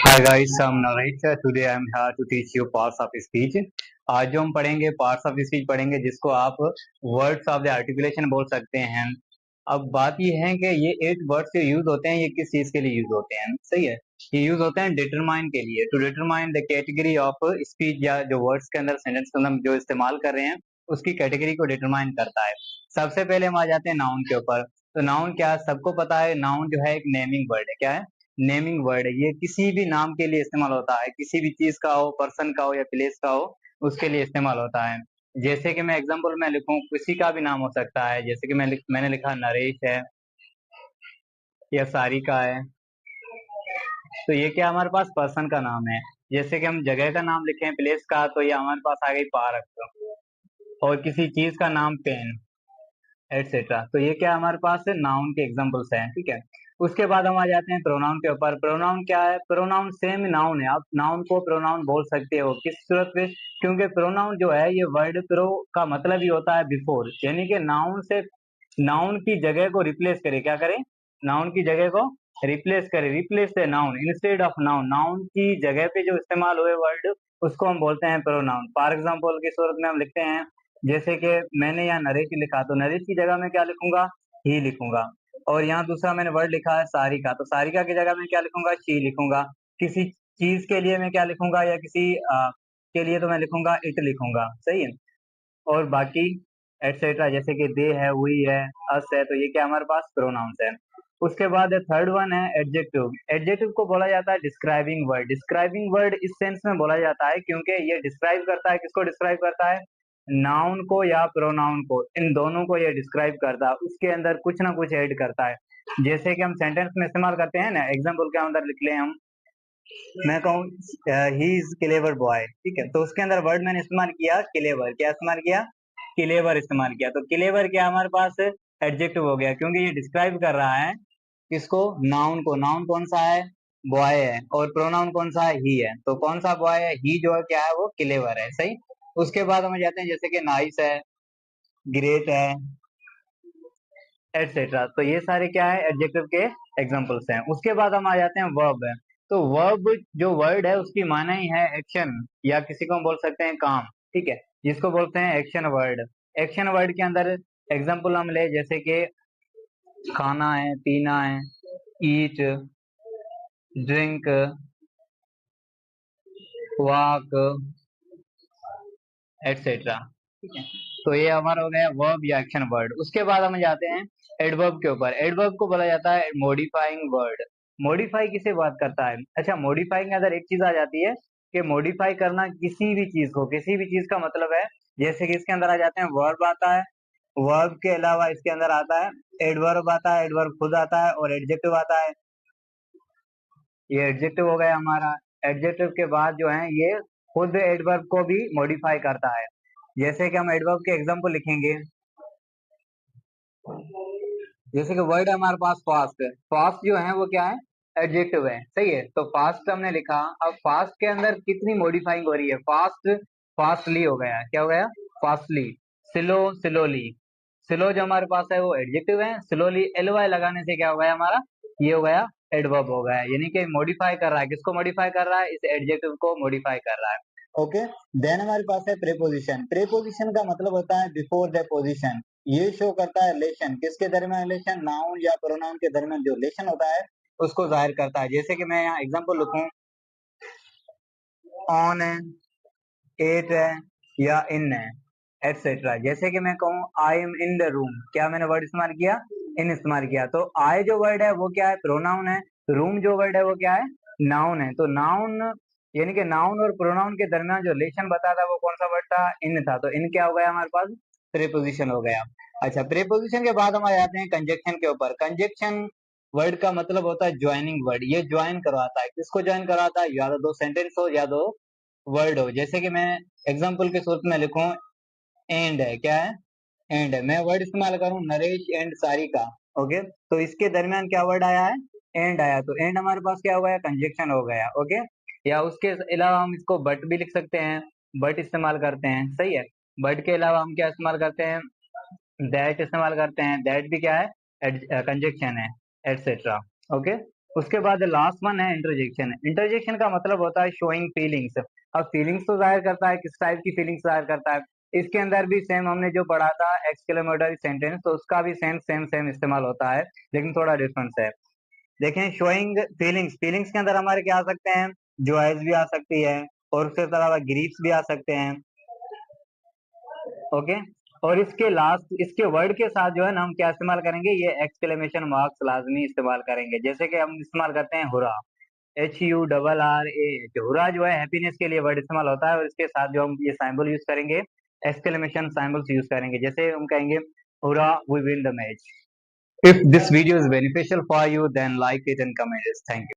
Hi guys, I'm Naresh. Today I'm here to teach you parts of speech. आज जो हम पढ़ेंगे parts of speech पढ़ेंगे जिसको आप वर्ड्स ऑफ द आर्टिकुलेशन बोल सकते हैं। अब बात ये है कि ये 8 वर्ड्स जो यूज होते हैं ये किस चीज के लिए यूज होते हैं, सही है। ये यूज होते हैं डिटरमाइन के लिए, to determine the category of speech, या जो वर्ड्स के अंदर सेंटेंस के अंदर हम जो इस्तेमाल कर रहे हैं उसकी कैटेगरी को डिटरमाइन करता है। सबसे पहले हम आ जाते हैं नाउन के ऊपर। तो नाउन क्या है, सबको पता है, नाउन जो है एक नेमिंग वर्ड है। क्या है? नेमिंग वर्ड है। ये किसी भी नाम के लिए इस्तेमाल होता है, किसी भी चीज का हो, पर्सन का हो या प्लेस का हो, उसके लिए इस्तेमाल होता है। जैसे कि मैं एग्जांपल में लिखूं, किसी का भी नाम हो सकता है। जैसे कि मैंने लिखा नरेश है या सारिका है, तो ये क्या हमारे पास पर्सन का नाम है। जैसे कि हम जगह का नाम लिखें, प्लेस का, तो ये हमारे पास आ गई पार्क। और किसी चीज का नाम पेन, एटसेट्रा, तो ये क्या हमारे पास नाउन के एग्जांपल्स हैं। ठीक है। उसके बाद हम आ जाते हैं प्रोनाउन के ऊपर। प्रोनाउन क्या है? प्रोनाउन सेम नाउन है, आप नाउन को प्रोनाउन बोल सकते हो। किस सूरत में? क्योंकि प्रोनाउन जो है ये वर्ड प्रो का मतलब ही होता है बिफोर, यानी कि नाउन से नाउन की जगह को रिप्लेस करे। क्या करे? नाउन की जगह को रिप्लेस करे। Replace the noun instead of noun, noun की जगह पे जो इस्तेमाल हुए वर्ड उसको हम बोलते हैं प्रोनाउन। फॉर एग्जाम्पल की सूरत में हम लिखते हैं, जैसे कि मैंने यहाँ नरेश लिखा, तो नरेश की जगह में क्या लिखूंगा? ही लिखूंगा। और यहाँ दूसरा मैंने वर्ड लिखा है सारिका, तो सारिका की जगह में क्या लिखूंगा? शी लिखूंगा। किसी चीज के लिए मैं क्या लिखूंगा, या किसी के लिए तो मैं लिखूंगा इट लिखूंगा। सही है। और बाकी एटसेट्रा, जैसे कि दे है, हुई है, अस है, तो ये क्या हमारे पास प्रोनाउंस है। उसके बाद थर्ड वन है एडजेक्टिव। एडजेक्टिव को बोला जाता है डिस्क्राइबिंग वर्ड। डिस्क्राइबिंग वर्ड इस सेंस में बोला जाता है क्योंकि ये डिस्क्राइब करता है, किसको डिस्क्राइब करता है? नाउन को या प्रोनाउन को, इन दोनों को ये डिस्क्राइब करता है। उसके अंदर कुछ ना कुछ ऐड करता है। जैसे कि हम सेंटेंस में इस्तेमाल करते हैं ना, एग्जाम्पल के अंदर लिख ले हम, मैं कहूँ ही इज क्लेवर बॉय, ठीक है, तो उसके अंदर वर्ड मैंने इस्तेमाल किया क्लेवर। क्या इस्तेमाल किया? क्लेवर इस्तेमाल किया। तो क्लेवर क्या हमारे पास एडजेक्टिव हो गया, क्योंकि ये डिस्क्राइब कर रहा है किसको? नाउन को। नाउन कौन सा है? बॉय है। और प्रोनाउन कौन सा है? ही है। तो कौन सा बॉय है? ही जो है क्या है? वो क्लेवर है। सही। उसके बाद हम जाते हैं, जैसे कि नाइस है, ग्रेट है, एटसेट्रा, तो ये सारे क्या है? एडजेक्टिव के एग्जांपल्स हैं। उसके बाद हम आ जाते हैं वर्ब है। तो वर्ब जो वर्ड है उसकी माना ही है एक्शन, या किसी को हम बोल सकते हैं काम। ठीक है, जिसको बोलते हैं एक्शन वर्ड। एक्शन वर्ड के अंदर एग्जांपल हम ले, जैसे कि खाना है, पीना है, ईट, ड्रिंक, वॉक, एटसेट्रा। ठीक है, तो ये हमारा हो गया वर्ब या एक्शन वर्ड। उसके बाद हम जाते हैं एडवर्ब के ऊपर। एडवर्ब को बोला जाता है मॉडिफाइंग वर्ड। मॉडिफाई किसे बात करता है? अच्छा, मॉडिफाइंग के अंदर एक चीज आ जाती है कि मॉडिफाई करना किसी भी चीज को। किसी भी चीज का मतलब है, जैसे कि इसके अंदर आ जाते हैं वर्ब आता है, वर्ब के अलावा इसके अंदर आता है एडवर्ब आता है, एडवर्ब खुद आता है, और एडजेक्टिव आता है। ये एडजेक्टिव हो गया हमारा। एडजेक्टिव के बाद जो है ये खुद एडवर्ब को भी मॉडिफाई करता है। जैसे कि हम एडवर्ब के एग्जांपल लिखेंगे, जैसे कि वर्ड है हमारे पास फास्ट। फास्ट जो है वो क्या है? एडजेक्टिव है। सही है, तो फास्ट हमने लिखा। अब फास्ट के अंदर कितनी मॉडिफाइंग हो रही है? फास्ट फास्टली हो गया। क्या हो गया? फास्टली। Slow slowly. स्लो जो हमारे पास है वो एडजेक्टिव है। स्लोली एल वाई लगाने से क्या हो गया हमारा? ये हो गया एडवर्ब हो गया, यानी कि मॉडिफाई कर रहा है। किसको मॉडिफाई कर रहा है? इस एडजेक्टिव को मॉडिफाई कर रहा है। ओके। देन हमारे पास है प्रीपोजिशन। प्रीपोजिशन का मतलब होता है बिफोर द पोजिशन। ये शो करता है रिलेशन, किसके दरमियान रिलेशन? नाउन या प्रोनाउन के दरमियान जो रिलेशन होता है उसको जाहिर करता है। जैसे कि मैं यहाँ एग्जांपल लिखूं, ऑन है, एट है, या इन है, एटसेट्रा। जैसे कि मैं कहूँ I am in the room, क्या मैंने वर्ड इस्तेमाल किया? इन इस्तेमाल किया। तो आई जो वर्ड है वो क्या है? प्रोनाउन है। रूम जो वर्ड है वो क्या है? नाउन है। तो नाउन, यानी कि नाउन और प्रोनाउन के दरमियान जो रिलेशन बताता वो कौन सा वर्ड था? इन था। तो इन क्या हो गया हमारे पास? प्रीपोजिशन हो गया। अच्छा, प्रीपोजिशन के बाद हम आ जाते हैं कंजक्शन के ऊपर। कंजक्शन वर्ड का मतलब होता है ज्वाइनिंग वर्ड। ये ज्वाइन करवाता है। किसको ज्वाइन करवाता है? या तो दो सेंटेंस हो या दो वर्ड हो। जैसे कि मैं एग्जांपल के सूरत में लिखूं, एंड है। क्या है? एंड है। मैं वर्ड इस्तेमाल करूं नरेश एंड सारिका, ओके, तो इसके दरमियान क्या वर्ड आया है? एंड आया। तो एंड हमारे पास क्या हो गया? कंजक्शन हो गया। ओके। या उसके अलावा हम इसको बट भी लिख सकते हैं, बट इस्तेमाल करते हैं। सही है। बट के अलावा हम क्या इस्तेमाल करते हैं? दैट इस्तेमाल करते हैं। दैट भी क्या है? कंजक्शन है, एटसेट्रा। ओके। उसके बाद लास्ट वन है इंटरजेक्शन। इंटरजेक्शन का मतलब होता है शोइंग फीलिंग्स। अब फीलिंग्स तो जाहिर करता है, किस टाइप की फीलिंग्स जाहिर करता है। इसके अंदर भी सेम हमने जो पढ़ा था एक्सक्लेमेटरी सेंटेंस, तो उसका भी सेम सेम सेम इस्तेमाल होता है, लेकिन थोड़ा डिफरेंस है। देखें, शोइंग फीलिंग्स, फीलिंग्स के अंदर हमारे क्या आ सकते हैं, जॉयज भी आ सकती है, और उसके अलावा ग्रीफ्स भी आ सकते हैं। ओके। और इसके लास्ट, इसके वर्ड के साथ जो है ना हम क्या इस्तेमाल करेंगे, ये एक्सक्लेमेशन मार्क्स लाजमी इस्तेमाल करेंगे। जैसे कि हम इस्तेमाल करते हैं हुरा, HURRA। हुरा जो है हैप्पीनेस के लिए वर्ड इस्तेमाल होता है, और इसके साथ जो हम ये सिंबल यूज करेंगे, एक्सक्लेमेशन सिंबल्स यूज करेंगे। जैसे हम कहेंगे hurrah we win the match. If this video is beneficial for you, then like it and comment it. Thank you.